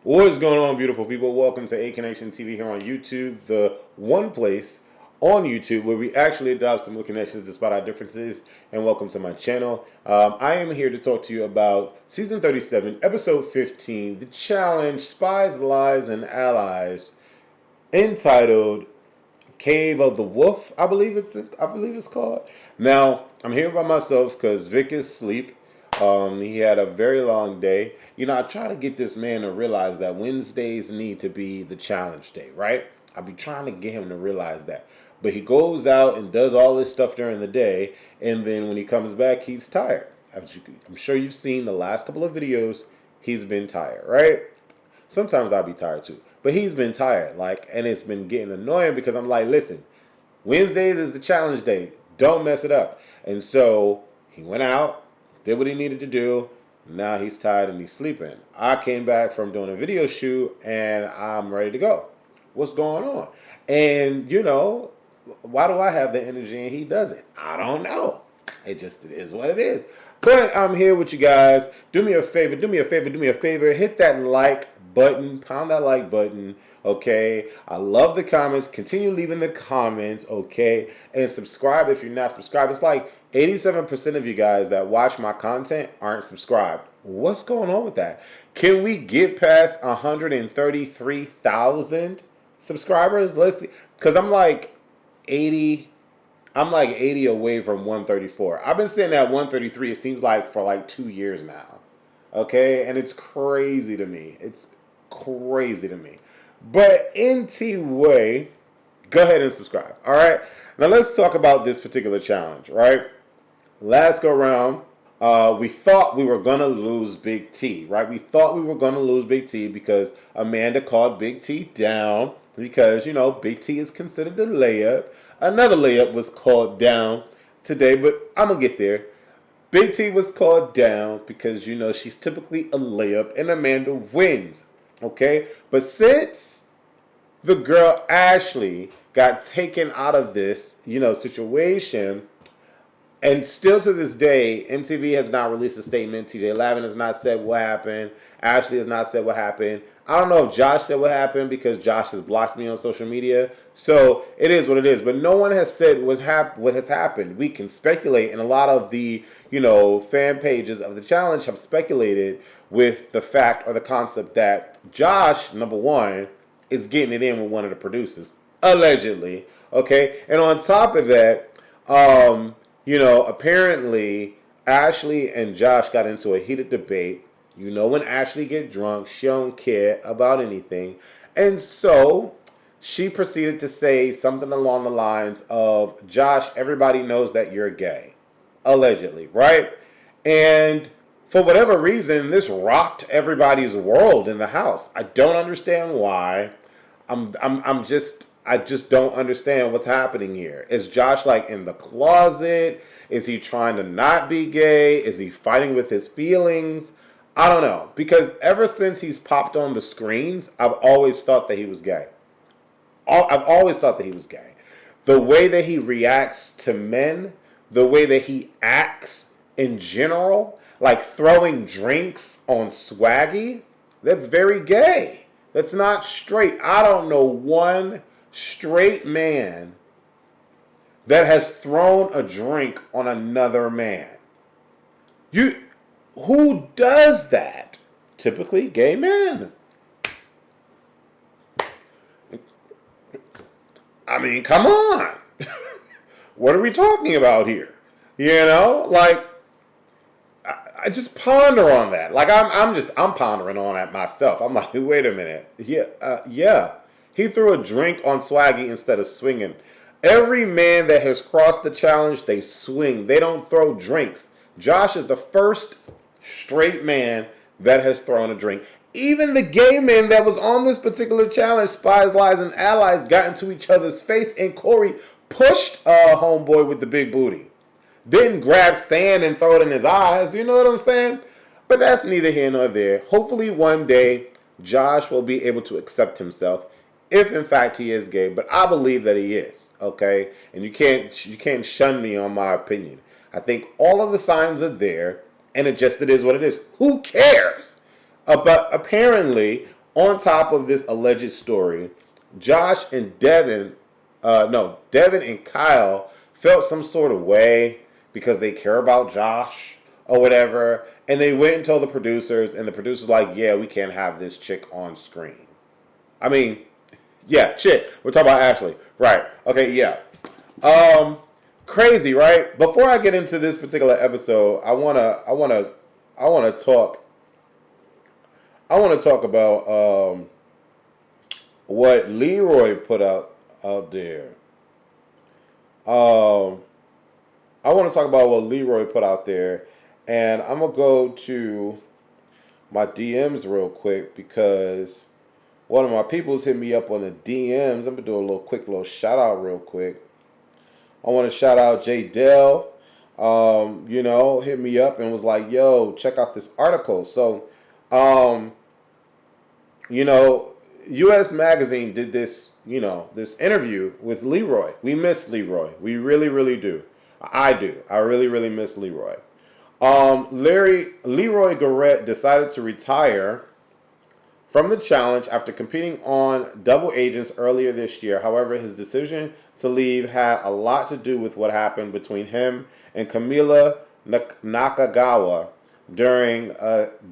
What is going on, beautiful people? Welcome to AK Nation TV here on YouTube, the one place on YouTube where we actually adopt some connections despite our differences. And welcome to my channel. I am here to talk to you about Season 37, Episode 15, The Challenge, Spies, Lies, and Allies, entitled Cave of the Wolf, I believe it's called. Now, I'm here by myself because Vic is asleep. He had a very long day. You know, I try to get this man to realize that Wednesdays need to be the challenge day, right? I be trying to get him to realize that. But he goes out and does all this stuff during the day, and then when he comes back, he's tired. I'm sure you've seen the last couple of videos. He's been tired, right? Sometimes I'll be tired too. But he's been tired, and it's been getting annoying because I'm like, listen, Wednesdays is the challenge day. Don't mess it up. And so he went out, did what he needed to do. Now he's tired and he's sleeping. I came back from doing a video shoot and I'm ready to go. What's going on? And, you know, why do I have the energy and he doesn't? I don't know. It just is what it is. But I'm here with you guys. Do me a favor. Hit that like button. Pound that like button. Okay. I love the comments. Continue leaving the comments. Okay. And subscribe if you're not subscribed. It's like 87% of you guys that watch my content aren't subscribed. What's going on with that? Can we get past 133,000 subscribers? Let's see. Because I'm like 80 away from 134. I've been sitting at 133, it seems like, for like 2 years now. Okay? And it's crazy to me. But anyway, go ahead and subscribe. All right? Now let's talk about this particular challenge, right? Last go round, we thought we were going to lose Big T, right? We thought we were going to lose Big T because Amanda called Big T down because, you know, Big T is considered a layup. Another layup was called down today, but I'm going to get there. Big T was called down because, you know, she's typically a layup and Amanda wins, okay? But since the girl Ashley got taken out of this, you know, situation, and still to this day, MTV has not released a statement. TJ Lavin has not said what happened. Ashley has not said what happened. I don't know if Josh said what happened because Josh has blocked me on social media. So it is what it is. But no one has said what has happened. We can speculate, and a lot of the, you know, fan pages of the challenge have speculated with the fact or the concept that Josh, number one, is getting it in with one of the producers, allegedly. Okay, and on top of that, you know, apparently Ashley and Josh got into a heated debate. You know, when Ashley get drunk, she don't care about anything. And so she proceeded to say something along the lines of, Josh, everybody knows that you're gay. Allegedly, right? And for whatever reason, this rocked everybody's world in the house. I don't understand why. I just don't understand what's happening here. Is Josh like in the closet? Is he trying to not be gay? Is he fighting with his feelings? I don't know. Because ever since he's popped on the screens, I've always thought that he was gay. I've always thought that he was gay. The way that he reacts to men, the way that he acts in general, like throwing drinks on Swaggy, that's very gay. That's not straight. I don't know one straight man that has thrown a drink on another man. Who does that? Typically gay men. I mean, come on. What are we talking about here? You know, like, I just ponder on that. Like, I'm pondering on that myself. I'm like, wait a minute. Yeah. He threw a drink on Swaggy instead of swinging. Every man that has crossed the challenge, they swing. They don't throw drinks. Josh is the first straight man that has thrown a drink. Even the gay men that was on this particular challenge, Spies, Lies, and Allies, got into each other's face, and Corey pushed a homeboy with the big booty. Didn't grab sand and throw it in his eyes. You know what I'm saying? But that's neither here nor there. Hopefully one day Josh will be able to accept himself, if in fact he is gay. But I believe that he is, okay? And you can't shun me on my opinion. I think all of the signs are there, and it is what it is. Who cares? But apparently on top of this alleged story, Josh and Devin, Devin and Kyle felt some sort of way because they care about Josh or whatever, and they went and told the producers, and the producers like, yeah, we can't have this chick on screen. I mean, yeah, chick. We're talking about Ashley, right? Okay, yeah. Crazy, right? Before I get into this particular episode, I wanna talk about what Leroy put out there. Um, I want to talk about what Leroy put out there, and I'm gonna go to my DMs real quick because one of my people's hit me up on the DMs. I'm gonna do a quick little shout out real quick. I want to shout out Jay Dell. Hit me up and was like, "Yo, check out this article." So, um, U.S. Magazine did this, this interview with Leroy. We miss Leroy. We really, really do. I do. I really, really miss Leroy. Leroy Garrett decided to retire from the challenge after competing on Double Agents earlier this year. However, his decision to leave had a lot to do with what happened between him and Camila Nakagawa during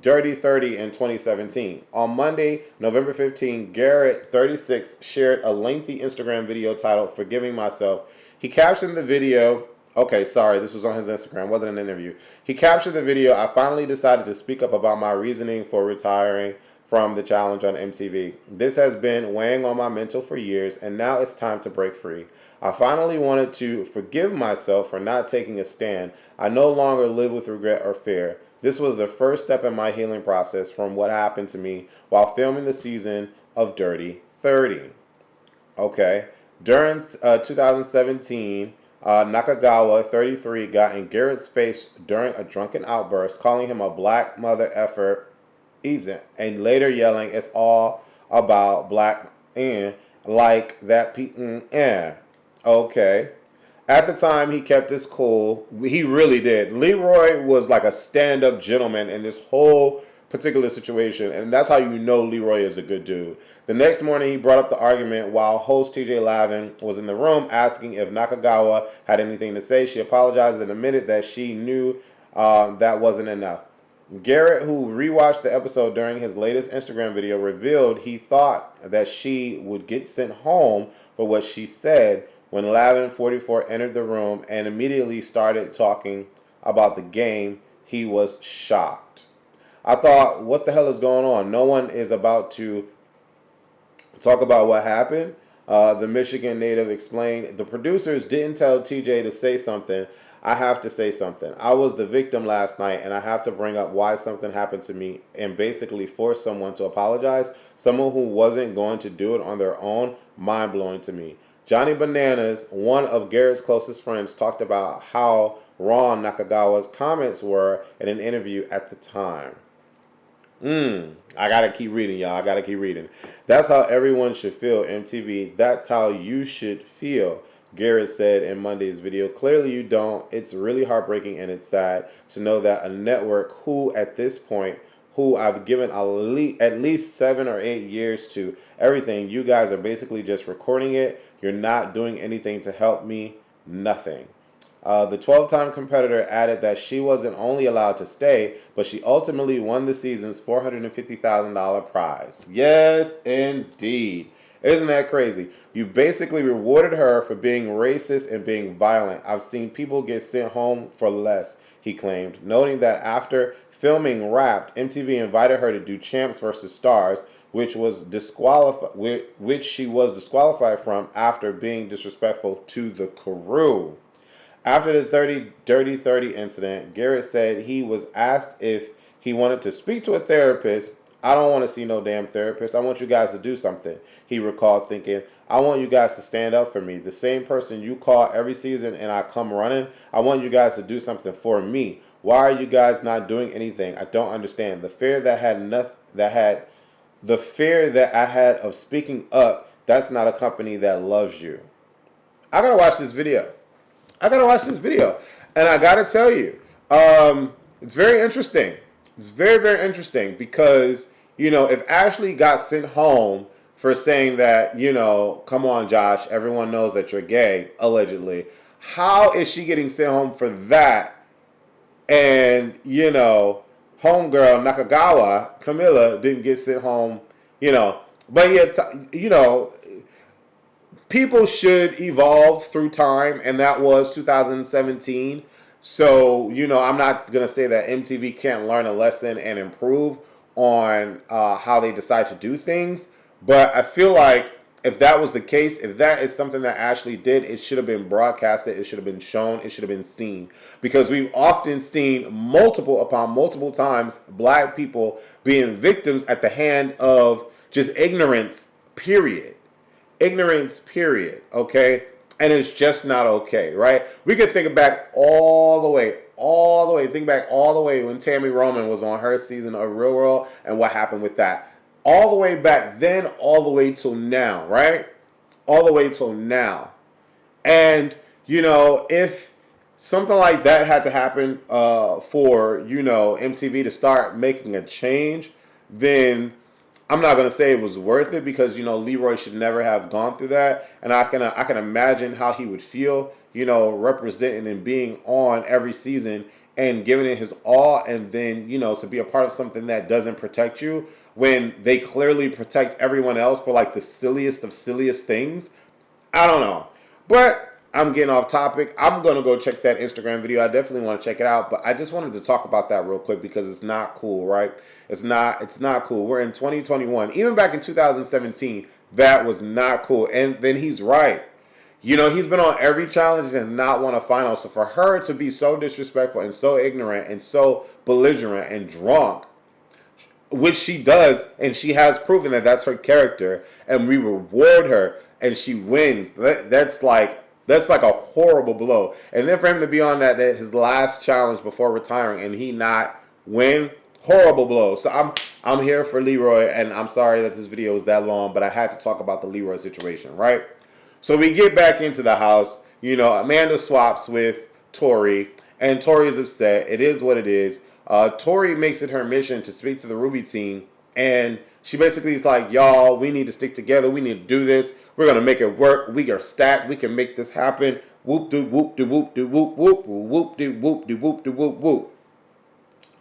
Dirty 30 in 2017. On Monday, November 15, Garrett, 36, shared a lengthy Instagram video titled Forgiving Myself. He captioned the video, okay, sorry, this was on his Instagram, wasn't an interview. He captioned the video, I finally decided to speak up about my reasoning for retiring from the challenge on MTV. This has been weighing on my mental for years, and now it's time to break free. I finally wanted to forgive myself for not taking a stand. I no longer live with regret or fear. This was the first step in my healing process from what happened to me while filming the season of Dirty 30. Okay. During 2017, Nakagawa, 33, got in Garrett's face during a drunken outburst, calling him a black mother effer, and later yelling, "It's all about black and like that Okay. At the time, he kept his cool. He really did. Leroy was like a stand-up gentleman in this whole particular situation, and that's how you know Leroy is a good dude. The next morning, he brought up the argument while host TJ Lavin was in the room asking if Nakagawa had anything to say. She apologized and admitted that she knew that wasn't enough. Garrett, who rewatched the episode during his latest Instagram video, revealed he thought that she would get sent home for what she said when Lavin, 44, entered the room and immediately started talking about the game. He was shocked. I thought, what the hell is going on? No one is about to talk about what happened. The Michigan native explained, the producers didn't tell TJ to say something. I have to say something. I was the victim last night, and I have to bring up why something happened to me and basically force someone to apologize. Someone who wasn't going to do it on their own. Mind-blowing to me. Johnny Bananas, one of Garrett's closest friends, talked about how wrong Nakagawa's comments were in an interview at the time. I gotta keep reading, y'all. I gotta keep reading. That's how everyone should feel, MTV. That's how you should feel, Garrett said in Monday's video. Clearly you don't. It's really heartbreaking and it's sad to know that a network who at this point, who I've given at least 7 or 8 years to everything, you guys are basically just recording it. You're not doing anything to help me. Nothing. The 12-time competitor added that she wasn't only allowed to stay, but she ultimately won the season's $450,000 prize. Yes, indeed. Isn't that crazy? You basically rewarded her for being racist and being violent. I've seen people get sent home for less, he claimed, noting that after filming Wrapped, MTV invited her to do Champs vs. Stars, which she was disqualified from after being disrespectful to the crew. After the Dirty 30 incident, Garrett said he was asked if he wanted to speak to a therapist. I don't want to see no damn therapist. I want you guys to do something. He recalled thinking, I want you guys to stand up for me. The same person you call every season and I come running, I want you guys to do something for me. Why are you guys not doing anything? I don't understand. The fear that I had of speaking up, that's not a company that loves you. I gotta watch this video. And I gotta tell you, it's very interesting. It's very, very interesting because if Ashley got sent home for saying that, come on, Josh, everyone knows that you're gay, allegedly, how is she getting sent home for that? And, homegirl Nakagawa, Camilla, didn't get sent home, But yet, people should evolve through time, and that was 2017. So, I'm not going to say that MTV can't learn a lesson and improve on how they decide to do things. But I feel like if that was the case, if that is something that Ashley did, it should have been broadcasted, it should have been shown, it should have been seen. Because we've often seen multiple upon multiple times black people being victims at the hand of just ignorance, period. Ignorance, period. Okay? And it's just not okay, right? We could think back all the way. Think back all the way when Tammy Roman was on her season of Real World and what happened with that. All the way back then, all the way till now, right? All the way till now. And, if something like that had to happen for, MTV to start making a change, then I'm not going to say it was worth it because, Leroy should never have gone through that. And I can imagine how he would feel, representing and being on every season and giving it his all. And then, to be a part of something that doesn't protect you when they clearly protect everyone else for like the silliest of silliest things. I don't know. But I'm getting off topic. I'm going to go check that Instagram video. I definitely want to check it out. But I just wanted to talk about that real quick because it's not cool, right? It's not cool. We're in 2021. Even back in 2017, that was not cool. And then he's right. He's been on every challenge and not won a final. So for her to be so disrespectful and so ignorant and so belligerent and drunk, which she does, and she has proven that that's her character, and we reward her, and she wins. That's like a horrible blow. And then for him to be on that his last challenge before retiring, and he not win, horrible blow. So I'm here for Leroy, and I'm sorry that this video was that long, but I had to talk about the Leroy situation, right? So we get back into the house. Amanda swaps with Tori, and Tori is upset. It is what it is. Tori makes it her mission to speak to the Ruby team, and she basically is like, y'all, we need to stick together. We need to do this. We're going to make it work. We are stacked. We can make this happen. Whoop, do, whoop, do, whoop, do, whoop, whoop, whoop, do, whoop, do, whoop, do, whoop, whoop.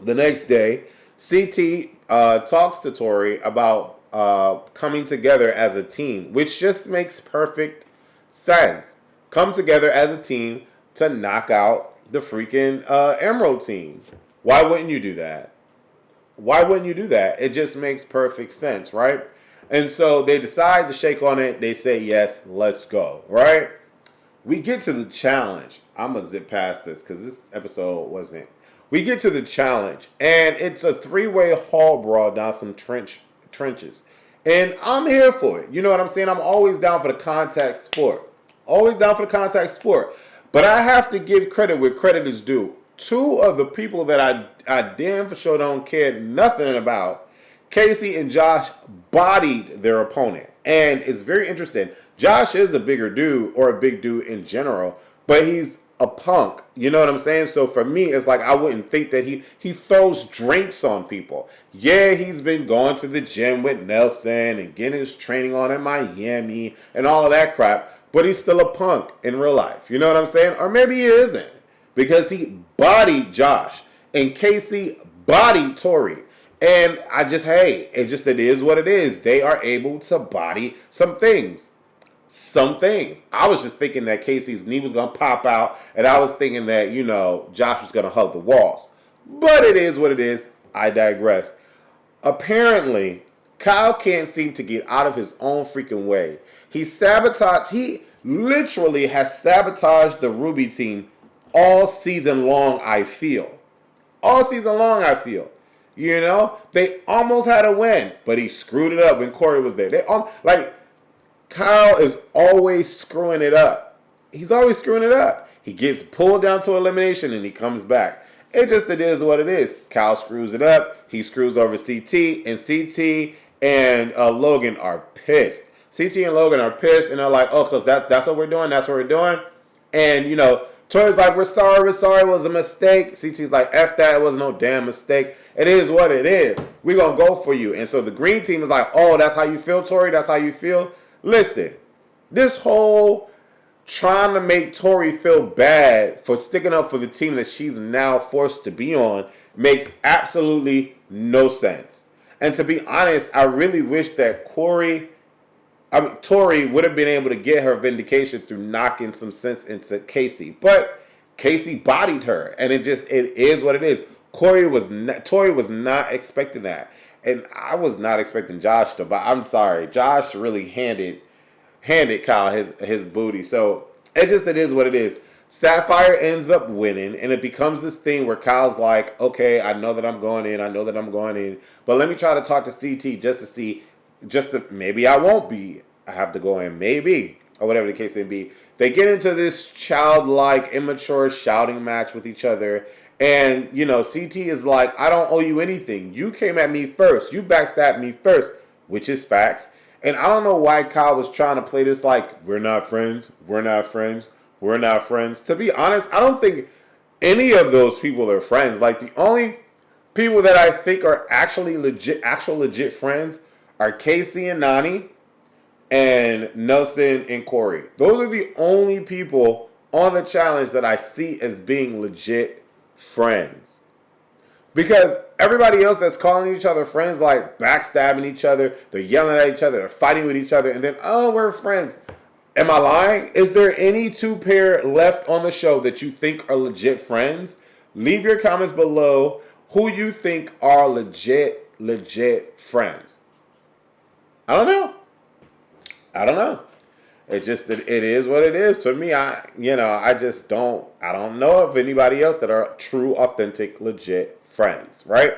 The next day, CT talks to Tori about coming together as a team, which just makes perfect sense. Come together as a team to knock out the freaking Emerald team. Why wouldn't you do that? Why wouldn't you do that? It just makes perfect sense, right? And so they decide to shake on it. They say, yes, let's go, right? We get to the challenge. I'm going to zip past this because this episode wasn't. We get to the challenge, and it's a three-way hall brawl down some trenches. And I'm here for it. You know what I'm saying? I'm always down for the contact sport. Always down for the contact sport. But I have to give credit where credit is due. Two of the people that I damn for sure don't care nothing about, Casey and Josh, bodied their opponent. And it's very interesting. Josh is a bigger dude, or a big dude in general, but he's a punk. You know what I'm saying? So for me, it's like I wouldn't think that he throws drinks on people. Yeah, he's been going to the gym with Nelson and getting his training on in Miami and all of that crap, but he's still a punk in real life. You know what I'm saying? Or maybe he isn't. Because he bodied Josh, and Casey bodied Tori. And it is what it is. They are able to body some things. I was just thinking that Casey's knee was going to pop out, and I was thinking that, Josh was going to hug the walls. But it is what it is. I digress. Apparently, Kyle can't seem to get out of his own freaking way. He literally has sabotaged the Ruby team all season long, I feel. All season long, I feel. They almost had a win, but he screwed it up when Corey was there. Kyle is always screwing it up. He's always screwing it up. He gets pulled down to elimination and he comes back. It is what it is. Kyle screws it up. He screws over CT, and CT and Logan are pissed. CT and Logan are pissed, and they're like, oh, because that's what we're doing. That's what we're doing. And, Tori's like, we're sorry, it was a mistake. CT's like, F that, it was no damn mistake. It is what it is. We're going to go for you. And so the green team is like, oh, that's how you feel, Tori? That's how you feel? Listen, this whole trying to make Tori feel bad for sticking up for the team that she's now forced to be on makes absolutely no sense. And to be honest, I really wish that Tori would have been able to get her vindication through knocking some sense into Casey. But Casey bodied her, and it is what it is. Tori was not expecting that. And I was not expecting Josh to, but I'm sorry. Josh really handed Kyle his booty. So it is what it is. Sapphire ends up winning, and it becomes this thing where Kyle's like, okay, I know that I'm going in, but let me try to talk to CT just to maybe I won't be. I have to go in, maybe, or whatever the case may be. They get into this childlike, immature shouting match with each other, and, CT is like, I don't owe you anything. You came at me first. You backstabbed me first, which is facts. And I don't know why Kyle was trying to play this like, we're not friends. To be honest, I don't think any of those people are friends. Like, the only people that I think are actually legit friends are Casey and Nany and Nelson and Corey. Those are the only people on the challenge that I see as being legit friends. Because everybody else that's calling each other friends, like backstabbing each other, they're yelling at each other, they're fighting with each other, and then, oh, we're friends. Am I lying? Is there any two pair left on the show that you think are legit friends? Leave your comments below who you think are legit friends. I don't know. It is what it is. For me, I don't know of anybody else that are true, authentic, legit friends, right?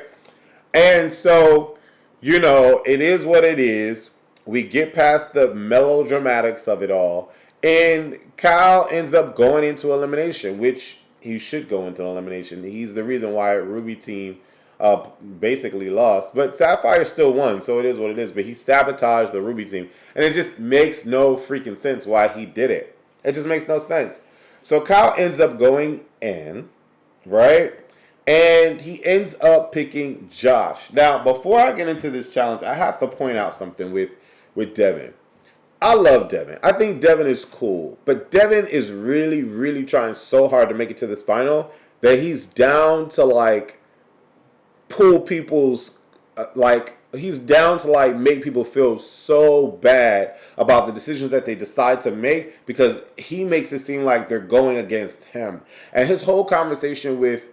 And so, it is what it is. We get past the melodramatics of it all, and Kyle ends up going into elimination, which he should go into elimination. He's the reason why Ruby team basically lost, but Sapphire still won, so it is what it is. But he sabotaged the Ruby team, and it just makes no freaking sense why he did it. It just makes no sense. So Kyle ends up going in, right? And he ends up picking Josh. Now, before I get into this challenge, I have to point out something with Devin. I love Devin. I think Devin is cool. But Devin is really, really trying so hard to make it to this final that he's down to, pull people's, he's down to, make people feel so bad about the decisions that they decide to make because he makes it seem like they're going against him. And his whole conversation with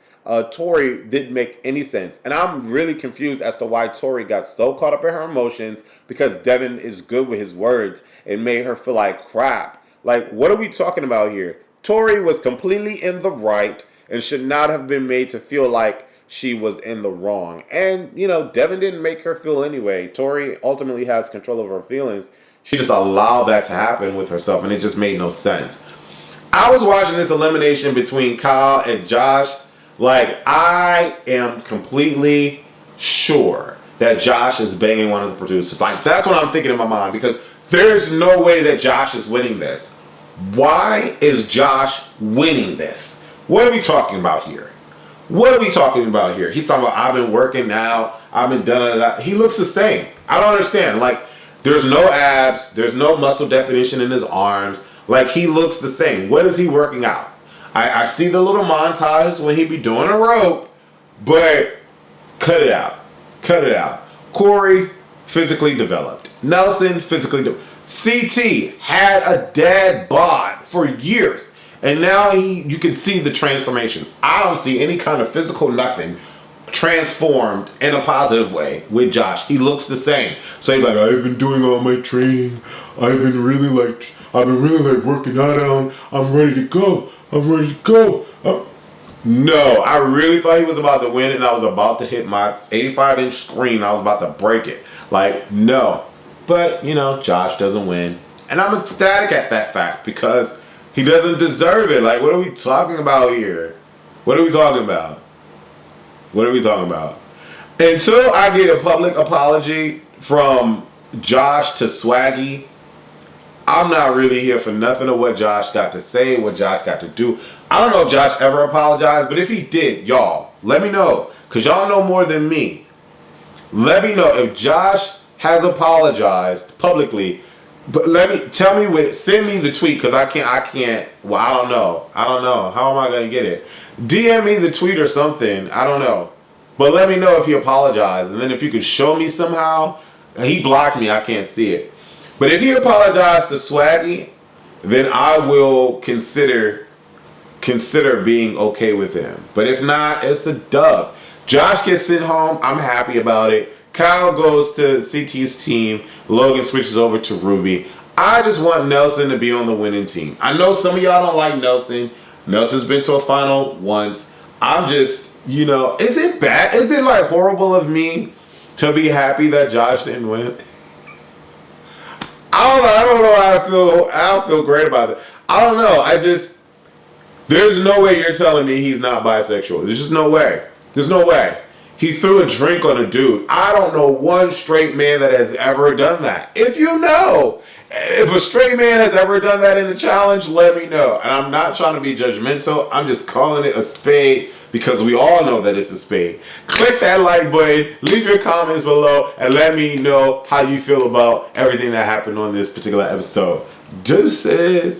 Tori didn't make any sense. And I'm really confused as to why Tori got so caught up in her emotions because Devin is good with his words and made her feel like crap. Like, what are we talking about here? Tori was completely in the right and should not have been made to feel like she was in the wrong. And, Devin didn't make her feel anyway. Tori ultimately has control over her feelings. She just allowed that to happen with herself, and it just made no sense. I was watching this elimination between Kyle and Josh. I am completely sure that Josh is banging one of the producers. That's what I'm thinking in my mind because there's no way that Josh is winning this. Why is Josh winning this? What are we talking about here? He's talking about, I've been working out, I've been done. He looks the same. I don't understand. There's no abs, there's no muscle definition in his arms. He looks the same. What is he working out? I see the little montage when he be doing a rope, but cut it out. Corey, physically developed. Nelson, physically developed. CT had a dad bod for years, and now you can see the transformation. I don't see any kind of physical nothing transformed in a positive way with Josh. He looks the same. So he's like, I've been doing all my training. I've been really working out. I'm ready to go. No, I really thought he was about to win, and I was about to hit my 85-inch screen. I was about to break it. No. But, Josh doesn't win. And I'm ecstatic at that fact because he doesn't deserve it. What are we talking about here? What are we talking about? Until I get a public apology from Josh to Swaggy, I'm not really here for nothing of what Josh got to say, what Josh got to do. I don't know if Josh ever apologized, but if he did, y'all, let me know. Because y'all know more than me. Let me know if Josh has apologized publicly. But send me the tweet, because I can't, well, I don't know. How am I going to get it? DM me the tweet or something. I don't know. But let me know if he apologized. And then if you could show me somehow. He blocked me. I can't see it. But if he apologized to Swaggy, then I will consider being okay with him. But if not, it's a dub. Josh gets sent home. I'm happy about it. Kyle goes to CT's team. Logan switches over to Ruby. I just want Nelson to be on the winning team. I know some of y'all don't like Nelson. Nelson's been to a final once. I'm just, is it bad? Is it like horrible of me to be happy that Josh didn't win? I don't know how I feel. I don't feel great about it. I don't know. There's no way you're telling me he's not bisexual. There's just no way. There's no way. He threw a drink on a dude. I don't know one straight man that has ever done that. If a straight man has ever done that in a challenge, let me know. And I'm not trying to be judgmental. I'm just calling it a spade because we all know that it's a spade. Click that like button, leave your comments below, and let me know how you feel about everything that happened on this particular episode. Deuces.